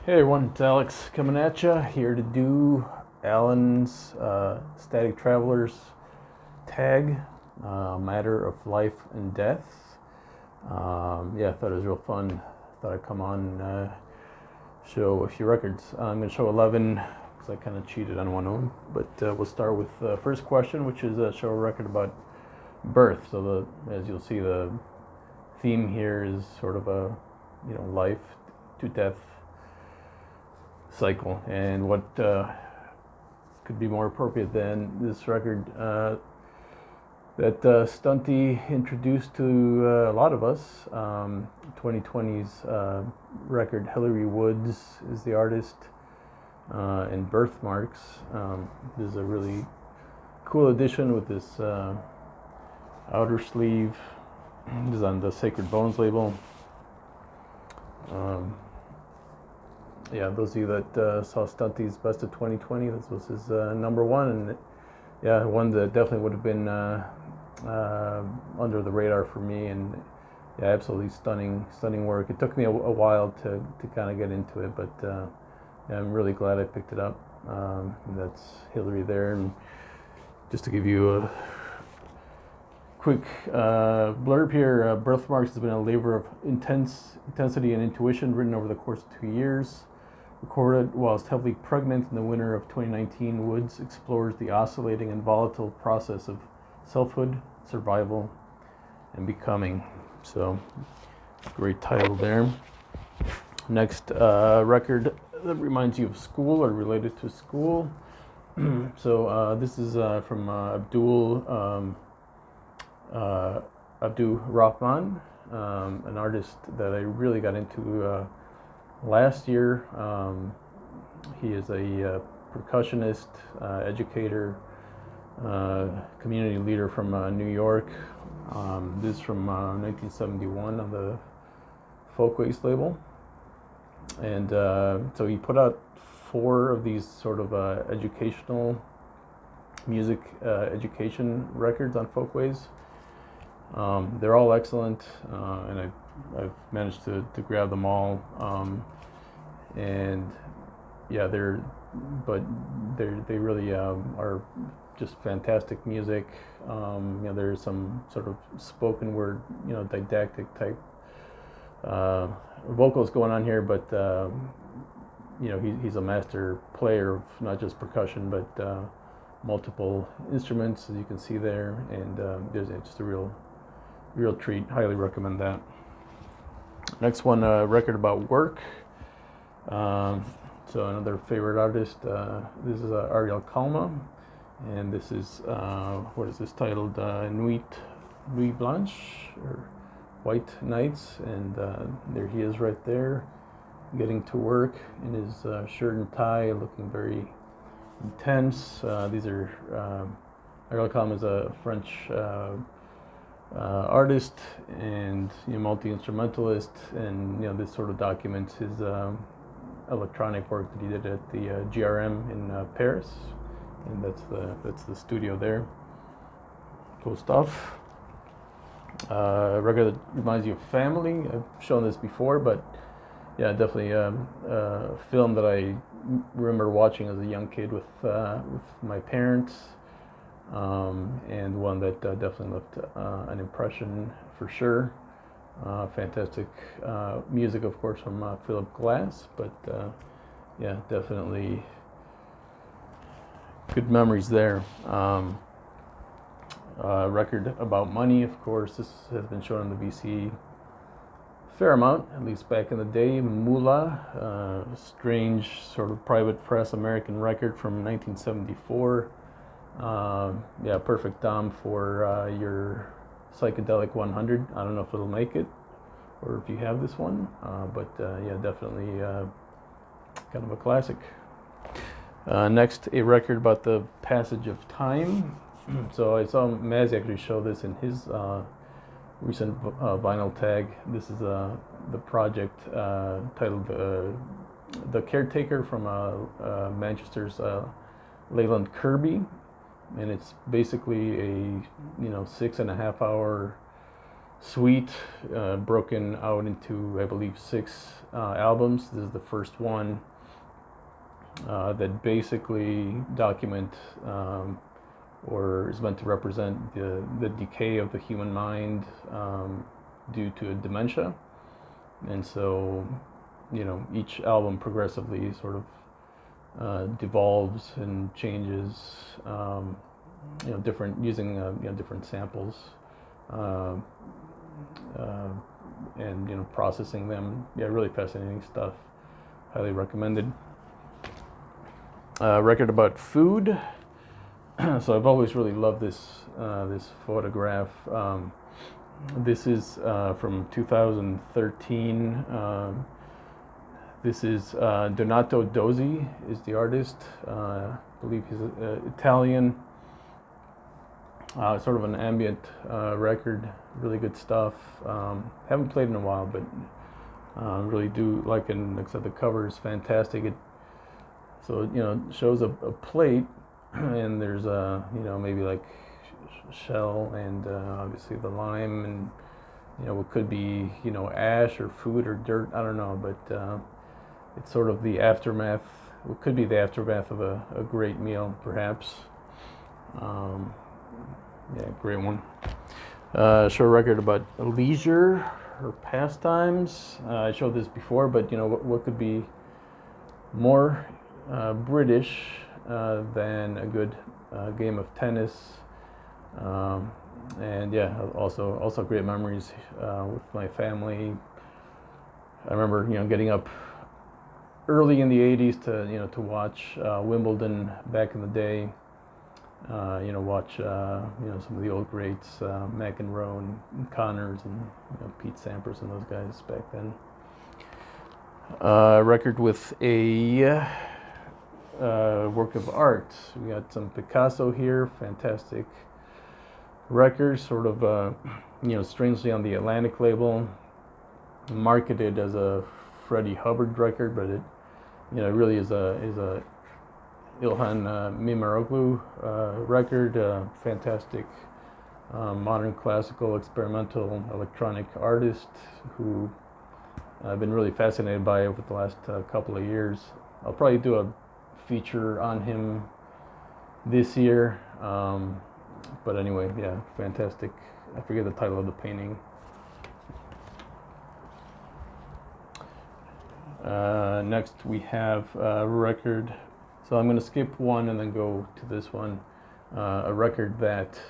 Hey everyone, it's Alex coming at you here to do Alan's Static Travelers tag, Matter of Life and Death. Yeah, I thought it was real fun. Thought I'd come on and show a few records. I'm going to show 11 because I kind of cheated on one of them. But we'll start with the first question, which is show a record about birth. So as you'll see, the theme here is sort of a life to death cycle, and what could be more appropriate than this record that Stunty introduced to a lot of us. 2020's record. Hillary Woods is the artist, and Birthmarks. This is a really cool edition with this outer sleeve. This is on the Sacred Bones label. Yeah, those of you that saw Stunty's Best of 2020, this was his number one, and yeah, one that definitely would have been under the radar for me, and yeah, absolutely stunning work. It took me a while to kind of get into it, but yeah, I'm really glad I picked it up. That's Hillary there, and just to give you a quick blurb here, Birthmarks has been a labor of intensity and intuition, written over the course of 2 years. Recorded whilst heavily pregnant in the winter of 2019, Woods explores the oscillating and volatile process of selfhood, survival, and becoming. So, great title there. Next record that reminds you of school or related to school. So this is from Abdulrahman, an artist that I really got into last year. He is a percussionist, educator, community leader from New York. This is from 1971 on the Folkways label. And so he put out 4 of these sort of educational music education records on Folkways. They're all excellent, and I've managed to grab them all, and yeah, they really are just fantastic music. There's some sort of spoken word, didactic type vocals going on here, but he's a master player of not just percussion but multiple instruments, as you can see there, and there's just a real treat. Highly recommend that. Next one, record about work. So another favorite artist. This is Ariel Kalma, and this is what is this titled? Nuits Blanches, or White Nights, and there he is right there, getting to work in his shirt and tie, looking very intense. These are Ariel Kalma is a French artist and multi-instrumentalist, and this sort of documents his electronic work that he did at the GRM in Paris, and that's the studio there. Cool stuff. Record that reminds you of family. I've shown this before, but yeah, definitely a film that I remember watching as a young kid with my parents. And one that definitely left an impression for sure. Fantastic music, of course, from Philip Glass, but yeah, definitely good memories there. Record about money, of course. This has been shown on the VC a fair amount, at least back in the day. Moolah, strange sort of private press American record from 1974. Yeah, perfect dom for your psychedelic 100. I don't know if it'll make it or if you have this one, but yeah, definitely kind of a classic. Next, a record about the passage of time. So I saw Mazzy actually show this in his recent vinyl tag. This is the project titled The Caretaker from Manchester's Leyland Kirby. And it's basically a 6.5 hour suite, broken out into, I believe, 6 albums. This is the first one that basically document or is meant to represent the decay of the human mind due to dementia. And so, each album progressively sort of devolves and changes, different, using different samples, and processing them. Yeah, really fascinating stuff. Highly recommended. Record about food. So I've always really loved this photograph. This is from 2013. This is Donato Dozzi is the artist. I believe he's Italian. Sort of an ambient record, really good stuff. Haven't played in a while, but really do like it. And like I said, the cover is fantastic. So shows a plate, and there's maybe like shell and obviously the lime and what could be ash or food or dirt, I don't know, but it's sort of the aftermath, what could be the aftermath of a great meal, perhaps. Yeah, great one. Show a record about leisure or pastimes. I showed this before, but what could be more British than a good game of tennis, and yeah, also great memories with my family. I remember getting up early in the 80s to watch Wimbledon back in the day. Watch some of the old greats, McEnroe and Connors and Pete Sampras and those guys back then. Record with a work of art. We got some Picasso here, fantastic record, sort of strangely on the Atlantic label, marketed as a Freddie Hubbard record, but it really is a ILHAN MIMAROGLU record, fantastic modern classical experimental electronic artist who I've been really fascinated by over the last couple of years. I'll probably do a feature on him this year, but anyway, yeah, fantastic. I forget the title of the painting. Next we have a record, so I'm going to skip one and then go to this one. A record that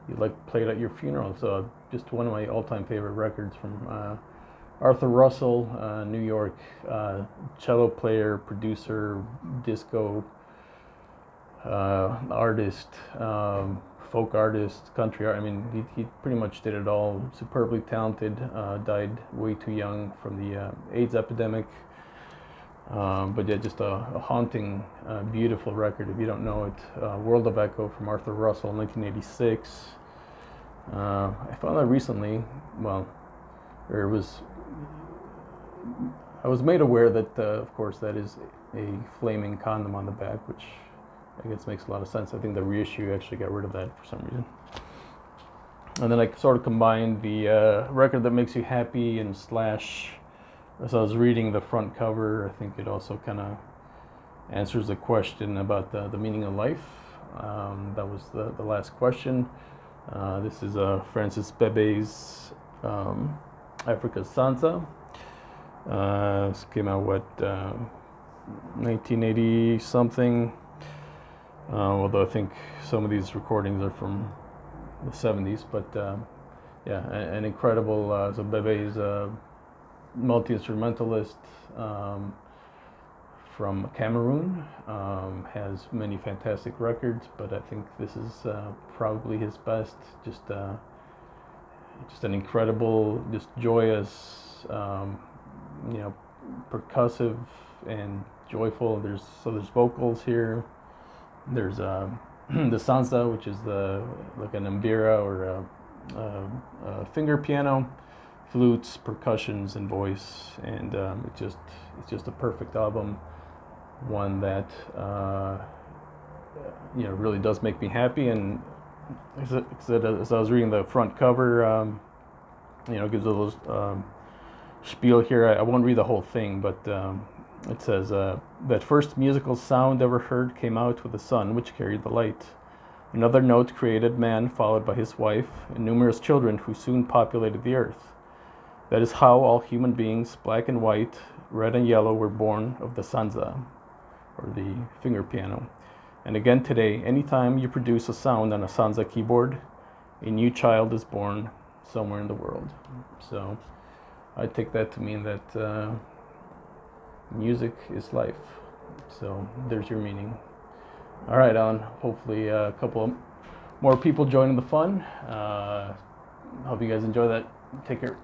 you played at your funeral, so just one of my all-time favorite records from Arthur Russell, New York cello player, producer, disco artist, folk artist, country art. I mean, he pretty much did it all. Superbly talented. Died way too young from the AIDS epidemic. But yeah, just a haunting, beautiful record. If you don't know it, World of Echo from Arthur Russell, 1986. I found that recently. Well, I was made aware that, of course, that is a flaming condom on the back, which I guess makes a lot of sense. I think the reissue actually got rid of that for some reason. And then I sort of combined the record that makes you happy and slash. As I was reading the front cover, I think it also kind of answers the question about the meaning of life. That was the last question. This is Francis Bebey's Africa's SANZA. This came out 1980 something. Although I think some of these recordings are from the 70s, but yeah, an incredible. So Bebey's multi-instrumentalist from Cameroon, has many fantastic records, but I think this is probably his best. Just an incredible, just joyous, percussive and joyful. There's vocals here. There's the SANZA, which is like an mbira or a finger piano, flutes, percussions, and voice, and it's just a perfect album. One that really does make me happy, and as I was reading the front cover, gives a little spiel here. I won't read the whole thing, but it says, that first musical sound ever heard came out with the sun, which carried the light. Another note created man, followed by his wife, and numerous children who soon populated the earth. That is how all human beings, black and white, red and yellow, were born of the SANZA, or the finger piano. And again today, anytime you produce a sound on a SANZA keyboard, a new child is born somewhere in the world. So I take that to mean that music is life. So there's your meaning. All right, Alan. Hopefully a couple of more people joining the fun. Hope you guys enjoy that. Take care.